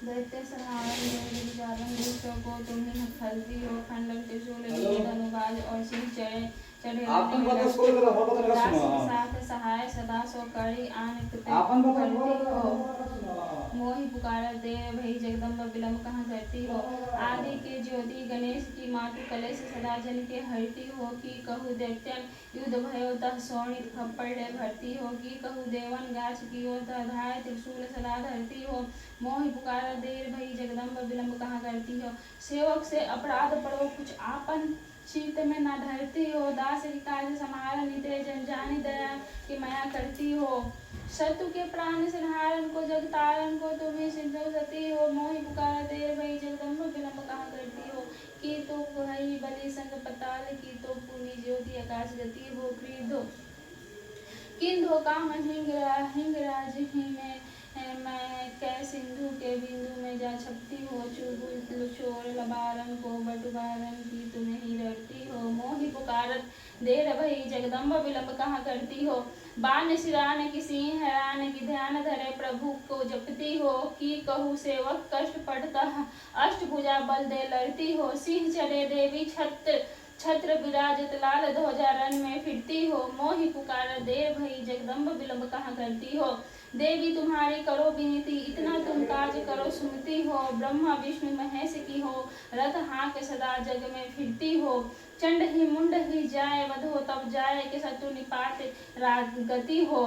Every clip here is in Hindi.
दैत्य को तुम्हें हल्दी और खंडन त्रिशूल धनुबाज और सिंह चढ़े साथ सहाय सदा सो करी आन हो मोहि पुकारा देर भई जगदम्ब विलम्ब कहाँ करती हो। आदि के ज्योति गणेश की मातु कलेश सदा जन के हरती हो। की कहु दैत्यन युद्ध भयो तह शोणित खप्पड़ भरती हो। की कहु देवन गाछ कियो तह धाय त्रिशूल सदा धरती हो। मोहि पुकारा देर भई जगदम्ब विलम्ब कहाँ करती हो। सेवक से अपराध पड़ो कुछ आपन शीत में न धरती हो। दास की काज समार निते जन जानी दया की माया करती हो। शत्रु के प्राण संहारन को जग तारन को तुम्हें सिंधु सती हो। मोहि पुकारा देर भई जगदम्ब विलम्ब कहाँ करती हो। की तो भई बलि संग पताल की तो पुनि ज्योति आकाश गति हो। क्रीधो किंधो काम हिंगराज ही में मैं कै सिंधु के बिंदु में जा छपती हो। चुबुल चोर लबारन को बटुबारन की तुम्हें ही डरती हो। मोहि पुकारत देर भई जगदम्ब विलम्ब कहाँ करती हो। बान सिरान की सिंह हैरान की ध्यान धरे प्रभु को जपती हो। की कहू सेवक कष्ट पड़ता अष्टभुजा बल दे लड़ती हो। सिंह चढ़े देवी छत्र विराजित लाल ध्वजा रन में फिरती हो। मोहि पुकारा देर भई जगदम्ब विलम्ब कहाँ करती हो। देवी तुम्हारी करो विनती इतना तुम काज करो सुनती हो। ब्रह्मा विष्णु महेश की हो रथ हाँक सदा जग में फिरती हो। चंड ही मुंड ही जाए वधो तब जाए के शत्रु निपात गति हो।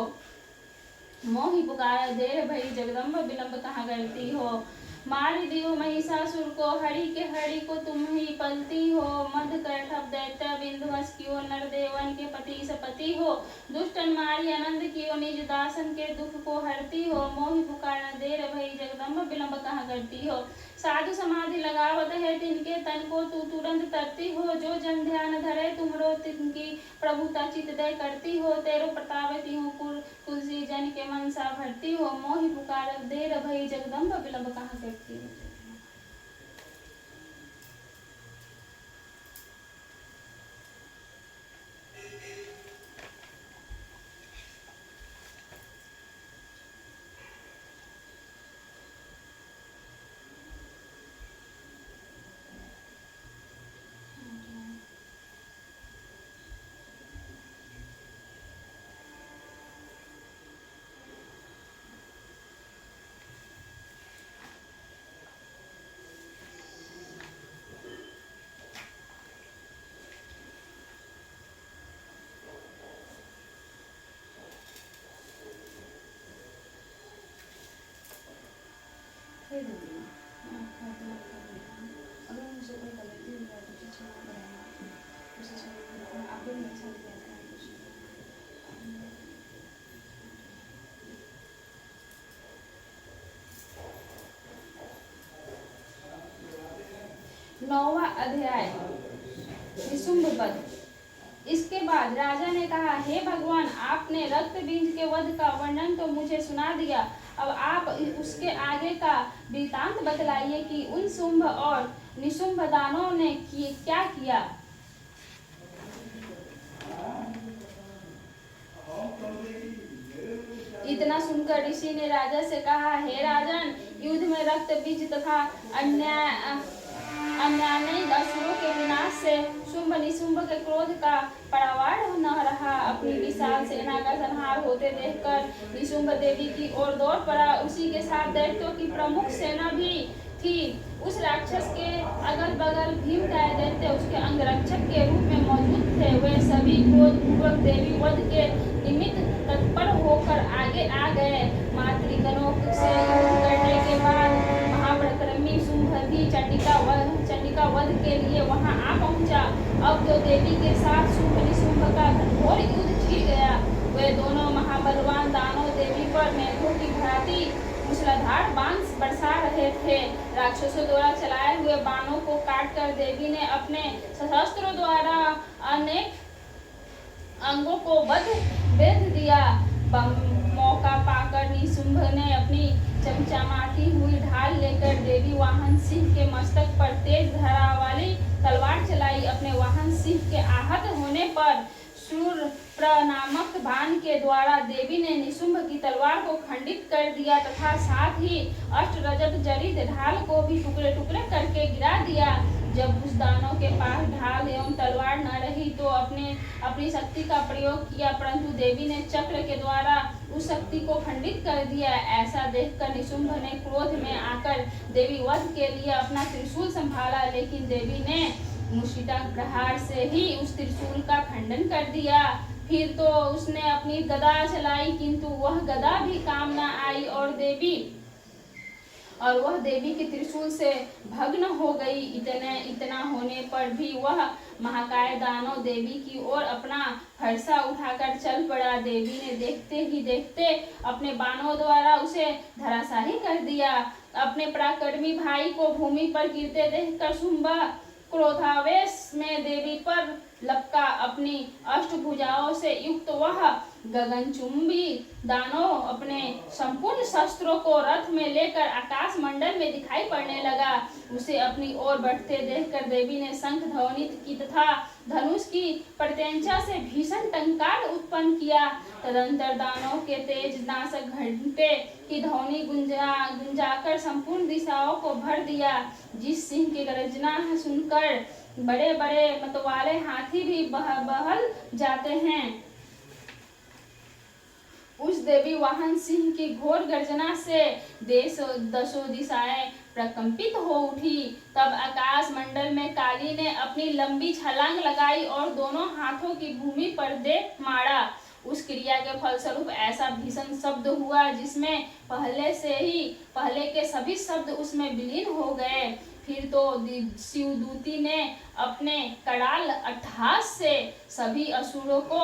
मोहि पुकारा देर भई जगदम्ब विलम्ब कहाँ करती हो। मारि दियो महिषासुर को हरि के हरि को तुम ही पलती हो। मध कर ठप दैत्य बिंदुवस कियो नर देवन के पति सपति हो। दुष्टन मारी आनंद कियो निज दासन के दुख को हरती हो। मोहि पुकारा देर भई जगदम्ब विलम्ब कहाँ करती हो। साधु समाधि लगावत है तिनके तन को तू तुरंत तरती हो। जो जन ध्यान धरे तुमरो तिनकी प्रभुता चित दय करती हो। तेरो प्रतापति हूँ कुलसी जन के मनसा भरती हो। मोहि पुकारा देर भई जगदम्ब विलम्ब कहाँ करती हो। अगर मुझे कोई गलती हुआ तो क्षमा करना। उसे आप लोग मेरे साथ रहते हैं कुछ नौवां अध्याय निशुंभ वध। इसके बाद राजा ने कहा, हे भगवान, आपने रक्त बीज के वध का वर्णन तो मुझे सुना दिया। अब आप उसके आगे का वृतांत बतलाइए कि उन शुंभ और निशुंभ दानों ने क्या किया। इतना सुनकर ऋषि ने राजा से कहा, हे राजन, युद्ध में रक्त बीज तथा अन्यायी असुरों के विनाश से शुंभ निशुंभ के क्रोध का परावार न रहा। अपनी विशाल सेना का संहार होते देखकर निशुंभ देवी की ओर दौड़ पड़ा। उसी के साथ दैत्यों की प्रमुख सेना भी थी। उस राक्षस के अगल बगल भीमकाय दैत्य उसके अंगरक्षक के रूप में मौजूद थे। वे सभी क्रोधपूर्वक देवी वध के निमित्त तत्पर होकर आगे आ गए। मातृगणों से युद्ध करने के बाद महापराक्रमी शुंभ भी चंडिका वध के लिए वहां आ पहुंचा। अब तो देवी के साथ शुंभ निशुंभ का घोर युद्ध छिड़ गया। वे दोनों महाबलवान दानव देवी पर मेघों की भांति मूसलाधार बाण बरसा रहे थे। राक्षसों द्वारा चलाए हुए बाणों को काटकर देवी ने अपने शस्त्रों द्वारा अनेक अंगों को बेध दिया। मौका पाकर निशुंभ ने अपनी चमचमाती हुई ढाल लेकर देवी वाहन सिंह के मस्तक पर तेज धार वाली तलवार चलाई। अपने वाहन सिंह के आहत होने पर शूर नामक बाण के द्वारा देवी ने निशुंभ की तलवार को खंडित कर दिया तथा साथ ही अष्टरजत जड़ित ढाल को भी टुकड़े टुकड़े करके गिरा दिया। जब उस दानव के पास ढाल एवं तलवार न रही तो अपनी शक्ति का प्रयोग किया, परंतु देवी ने चक्र के द्वारा उस शक्ति को खंडित कर दिया। ऐसा देखकर निशुंभ ने क्रोध में आकर देवी वध के लिए अपना त्रिशूल संभाला, लेकिन देवी ने मुष्टिका प्रहार से ही उस त्रिशूल का खंडन कर दिया। फिर तो उसने अपनी गदा चलाई, किंतु वह गदा भी काम न आई और वह देवी के त्रिशूल से भग्न हो गई। इतना होने पर भी वह महाकाय दानव देवी की ओर अपना फरसा उठाकर चल पड़ा। देवी ने देखते ही देखते अपने बाणों द्वारा उसे धराशायी कर दिया। अपने पराक्रमी भाई को भूमि पर गिरते देखकर शुंभ क्रोधावेश में देवी पर लपका। अपनी अष्टभुजाओं से युक्त वह गगनचुंबी दानव अपने संपूर्ण शस्त्रों को रथ में लेकर आकाश मंडल में दिखाई पड़ने लगा। उसे अपनी ओर बढ़ते देखकर देवी ने शंख ध्वनित की तथा धनुष की प्रत्यंचा से भीषण टंकार उत्पन्न किया। तदंतर दानव के तेज नाशक घंटे की ध्वनि गुंजाकर संपूर्ण दिशाओं को भर दिया। जिस सिंह की गर्जना सुनकर बड़े बड़े मतवाले हाथी भी बहल जाते हैं, उस देवी वाहन सिंह की घोर गर्जना से दसों दिशाएं प्रकंपित हो उठी। तब आकाश मंडल में काली ने अपनी लंबी छलांग लगाई और दोनों हाथों की भूमि पर दे मारा। उस क्रिया के फलस्वरूप ऐसा भीषण शब्द हुआ जिसमें पहले के सभी शब्द उसमें विलीन हो गए। फिर तो शिवदूती ने अपने कराल अट्टहास से सभी असुरों को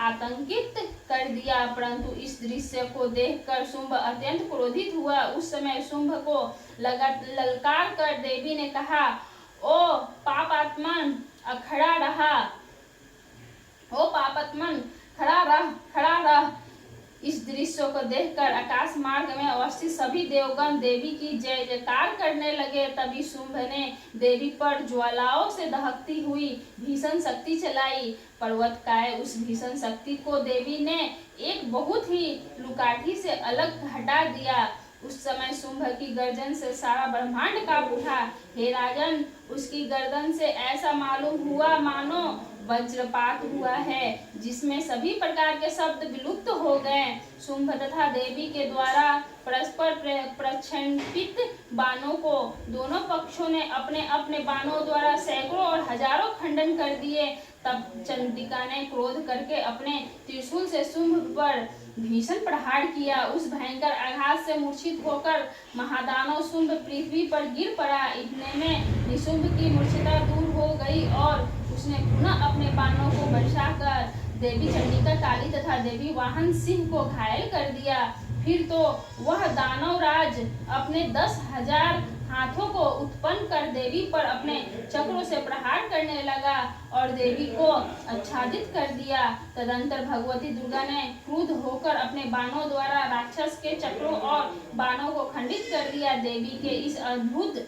आतंकित कर दिया। परंतु इस दृश्य को देखकर शुंभ अत्यंत क्रोधित हुआ। उस समय शुंभ को ललकार कर देवी ने कहा, ओ पापात्मन खड़ा रह। इस दृश्य को देखकर आकाश मार्ग में अवस्थित सभी देवगण देवी की जय जयकार करने लगे। तभी शुंभ ने देवी पर ज्वालाओं से दहकती हुई भीषण शक्ति चलाई। पर्वतकाय उस भीषण शक्ति को देवी ने एक बहुत ही लुकाठी से अलग हटा दिया। उस समय शुंभ की गर्जन से सारा ब्रह्मांड कांप उठा। हे राजन, उसकी गर्दन से ऐसा मालूम हुआ मानो वज्रपात हुआ है, जिसमें सभी प्रकार के शब्द विलुप्त हो गए। शुंभ तथा देवी के द्वारा परस्पर प्रक्षेपित बाणों को दोनों पक्षों ने अपने अपने बाणों द्वारा सैकड़ों और हजारों खंडन कर दिए। तब चंद्रिका ने क्रोध करके अपने त्रिशूल से शुंभ पर भीषण प्रहार किया। उस भयंकर आघात से मूर्छित होकर महादानव शुंभ पृथ्वी पर गिर पड़ा। इतने में निशुंभ की मूर्छिता दूर हो गई और उसने पुनः अपने बाणों को बरसाकर देवी चंडिका काली तथा देवी वाहन सिंह को घायल कर दिया। फिर तो वह दानवराज अपने 10,000 हाथों को उत्पन्न कर देवी पर अपने चक्रों से प्रहार करने लगा और देवी को आच्छादित कर दिया। तदंतर भगवती दुर्गा ने क्रुद्ध होकर अपने बाणों द्वारा राक्षस के चक्रों और बाणों को खंडित कर दिया। देवी के इस अद्भुत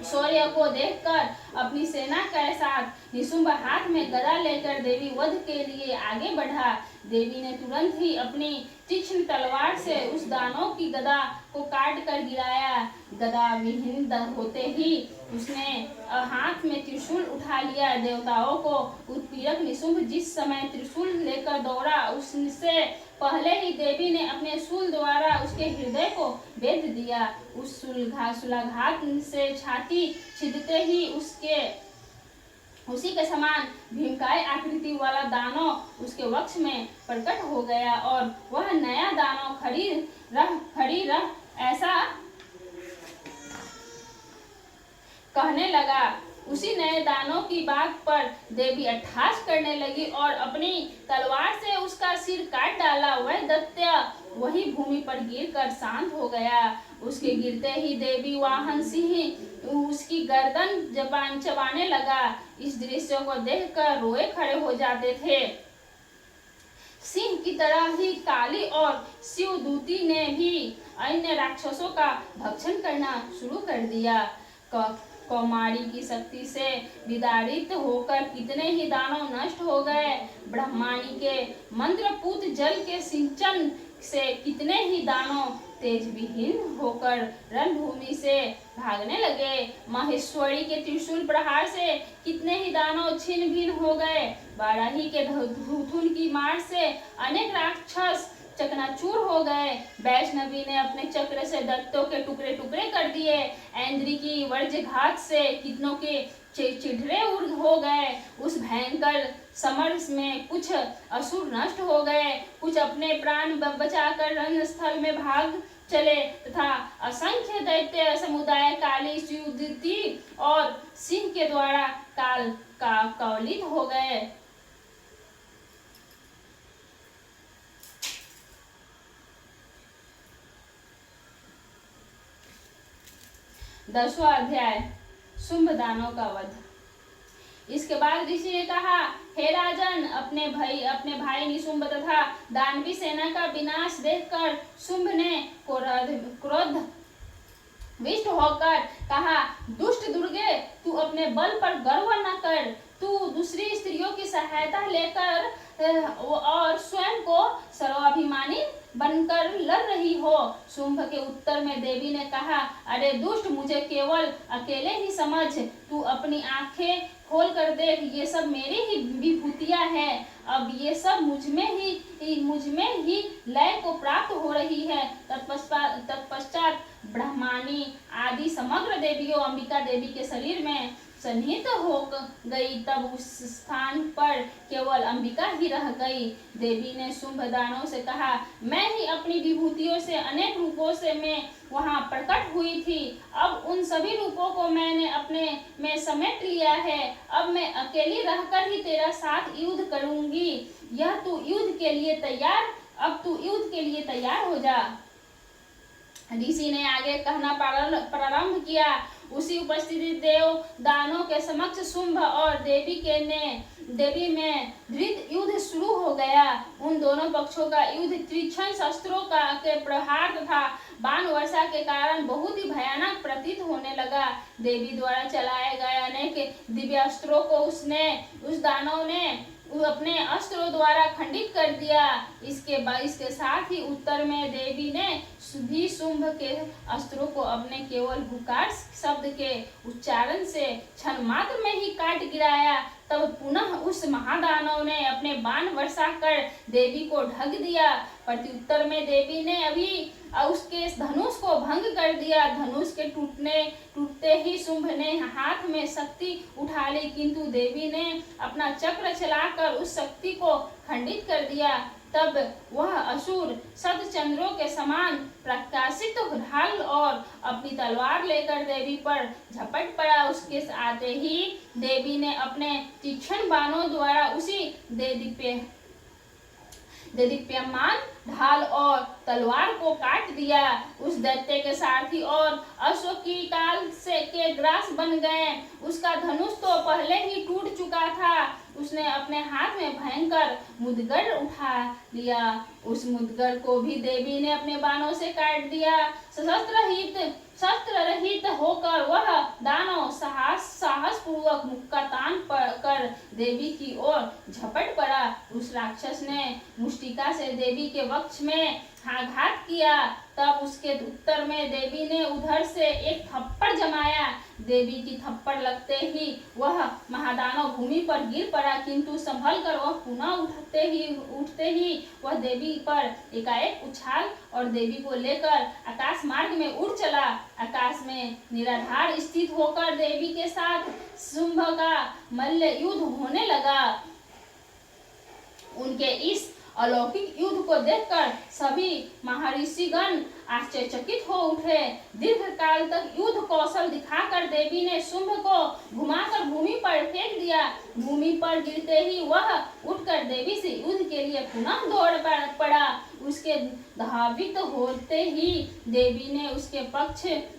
शौर्य को देखकर अपनी सेना के साथ निशुंभ हाथ में गदा लेकर देवी वध के लिए आगे बढ़ा। देवी ने तुरंत ही अपनी तीक्ष्ण तलवार से उस दानव की गदा को काट कर गिराया। गदा विहीन होते ही उसने हाथ में त्रिशूल उठा लिया। देवताओं को उत्पीड़क निशुंभ जिस समय त्रिशूल लेकर दौड़ा, उससे पहले ही देवी ने अपने शूल द्वारा उसके हृदय को भेद दिया। उस शूलाघात से छाती छिदते ही उसी के समान भीमकाय आकृति वाला दानव उसके वक्ष में प्रकट हो गया और वह नया दानव खड़ी रह ऐसा कहने लगा। उसी नए दानव की बात पर देवी अट्टहास करने लगी और अपनी तलवार से उसका सिर काट डाला। वह दैत्य वही भूमि पर गिरकर शांत हो गया। उसके गिरते ही देवी वाहन सिंह उसकी गर्दन चबाने लगा। इस दृश्य को देखकर रोए खड़े हो जाते थे। सिंह की तरह ही काली और शिवदूती ने भी अन्य राक्षसों का भक्षण करना शुरू कर दिया। कौमारी की शक्ति से विदारित होकर कितने ही दानव नष्ट हो गए। ब्रह्माणी के मंत्रपूत जल के सिंचन से कितने ही दानव तेज विहीन होकर रणभूमि से भागने लगे। महेश्वरी के त्रिशूल प्रहार से कितने ही दानव छिन्न भिन्न हो गए। बाराही के धूथुन की मार से अनेक राक्षस चकनाचूर हो गए। वैष्णवी ने अपने चक्र से दैत्यों के टुकड़े टुकड़े कर दिए। ऐन्द्री की वज्रघात से कितनों के चिढ़े हो गए। उस भयंकर समर में कुछ असुर नष्ट हो गए, कुछ अपने प्राण बचाकर रणस्थल में भाग चले तथा असंख्य दैत्य समुदाय काली सुदीप्ति और सिंह के द्वारा कवलित हो गए। 10वां अध्याय शुंभ दानव का वध। इसके बाद ऋषि ने कहा, हे राजन, अपने भाई निशुंभ तथा दानवी सेना का विनाश देखकर शुंभ ने क्रोध विष्ट होकर कहा, दुष्ट दुर्गे, तू अपने बल पर गर्व न कर। तू दूसरी स्त्रियों की सहायता लेकर और स्वयं को सर्वाभिमानी बनकर लड़ रही हो। शुंभ के उत्तर में देवी ने कहा, अरे दुष्ट, मुझे केवल अकेले ही समझ। तू अपनी आंखें खोल कर देख, ये सब मेरी ही विभूतियां हैं। अब ये सब मुझ में ही लय को प्राप्त हो रही है। तत्पश्चात ब्रह्मानी आदि समग्र देवियों अंबिका देवी के शरीर में सन्निहित हो गई। तब उस स्थान पर केवल अंबिका ही रह गई। देवी ने शुंभ दानव से कहा, मैं ही अपनी विभूतियों से अनेक रूपों से मैं वहां प्रकट हुई थी। अब उन सभी रूपों को मैंने अपने में समेट लिया है। अब मैं अकेली रहकर ही तेरा साथ युद्ध करूंगी। अब तू युद्ध के लिए तैयार हो जा। ऋषि ने आगे कहना प्रारंभ किया। उसी उपस्थिति देव दानों के समक्ष शुंभ और देवी में धृत युद्ध शुरू हो गया। उन दोनों पक्षों का युद्ध तीक्ष्ण शस्त्रों के प्रहार तथा बाण वर्षा के कारण बहुत ही भयानक प्रतीत होने लगा। देवी द्वारा चलाए गए अनेक दिव्यास्त्रों को उस दानव ने अपने अस्त्रों द्वारा खंडित कर दिया। इसके साथ ही उत्तर में देवी ने भी शुंभ के अस्त्रों को अपने केवल हुकार शब्द के उच्चारण से क्षण मात्र में ही काट गिराया। तब पुनः उस महादानव ने अपने बाण वर्षा कर देवी को ढक दिया। प्रत्युत्तर में देवी ने अभी उसके धनुष को भंग कर दिया। धनुष के टूटते ही शुंभ ने हाथ में शक्ति उठा ली, किंतु देवी ने अपना चक्र चलाकर उस शक्ति को खंडित कर दिया। तब वह असुर शतचंद्रों के समान प्रकाशित ढाल और अपनी तलवार लेकर देवी पर झपट पड़ा। उसके आते ही देवी ने अपने तीक्ष्ण बाणों द्वारा उसी देदीप्यमान ढाल और तलवार को काट दिया। उस दैत्य के सारथी और अश्व की काल के ग्रास बन गए। उसका धनुष तो पहले ही टूट चुका था। उसने अपने हाथ में भयंकर मुदगड़ उठा लिया। उस मुदगड़ को भी देवी ने अपने बाणों से काट दिया। शस्त्र रहित होकर वह दानव साहस पूर्वक मुक्का तान कर देवी की ओर झपट पड़ा। उस राक्षस ने मुष्टिका से देवी के वक्ष में आघात किया। तब उसके उत्तर में देवी ने उधर से एक थप्पड़ जमाया। देवी की थप्पड़ लगते ही वह महादानव भूमि पर गिर पड़ा, किंतु संभल कर वह पुनः उठते ही वह देवी पर एकाएक उछाल और देवी को लेकर आकाश मार्ग में उड़ चला। आकाश में निराधार स्थित होकर देवी के साथ शुंभ का मल्ल युद्ध होने लगा। उनके इस अलौकिक युद्ध को देखकर सभी महर्षिगण आश्चर्यचकित हो उठे। दीर्घ काल तक युद्ध कौशल दिखाकर देवी ने शुंभ को घुमाकर भूमि पर फेंक दिया। भूमि पर गिरते ही वह उठकर देवी से युद्ध के लिए पुनः दौड़ पड़ा। उसके धावित होते ही देवी ने उसके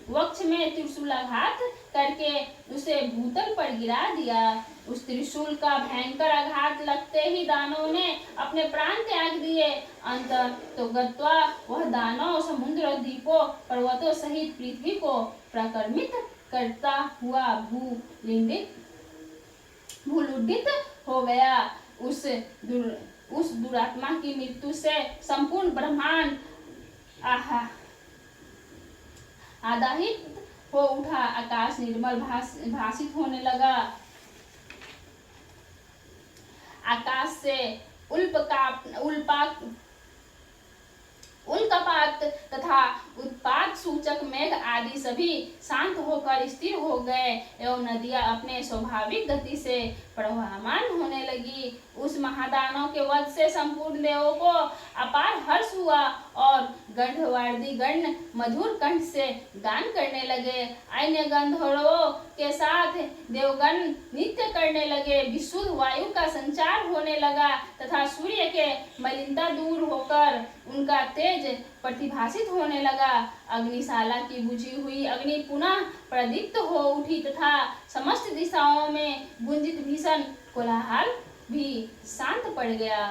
वक्ष में त्रिशूलाघात करके उसे भूतल पर गिरा दिया। उस त्रिशूल का भयंकर आघात लगते ही दानव ने अपने प्राण त्याग दिए। अंततः तो गत्वा वह दानव समुद्र द्वीपों पर्वतों सहित पृथ्वी को प्रकर्मित करता हुआ भूलुंडित हो गया। उस दुरात्मा की मृत्यु से संपूर्ण ब्रह्मांड आदाहित हो उठा। आकाश निर्मल भासित होने लगा। आकाश से उल्कापात तथा उत्पात सूचक मेघ आदि सभी शांत होकर स्थिर हो गए एवं नदियां अपने स्वाभाविक गति से प्रवाहमान होने लगी। उस महादानव के वध से संपूर्ण देवों को अपार हर्ष हुआ और गंधर्वादि गण मधुर कंठ से गान करने लगे। अन्य गंधर्वों के साथ देवगण नृत्य करने लगे। विशुद्ध वायु का संचार होने लगा तथा सूर्य के मलिनता दूर होकर उनका तेज प्रतिभासित होने लगा। अग्निशाला की बुझी हुई अग्नि पुनः प्रदीप्त हो उठी तथा समस्त दिशाओं में गुंजित भीषण कोलाहल भी शांत पड़ गया।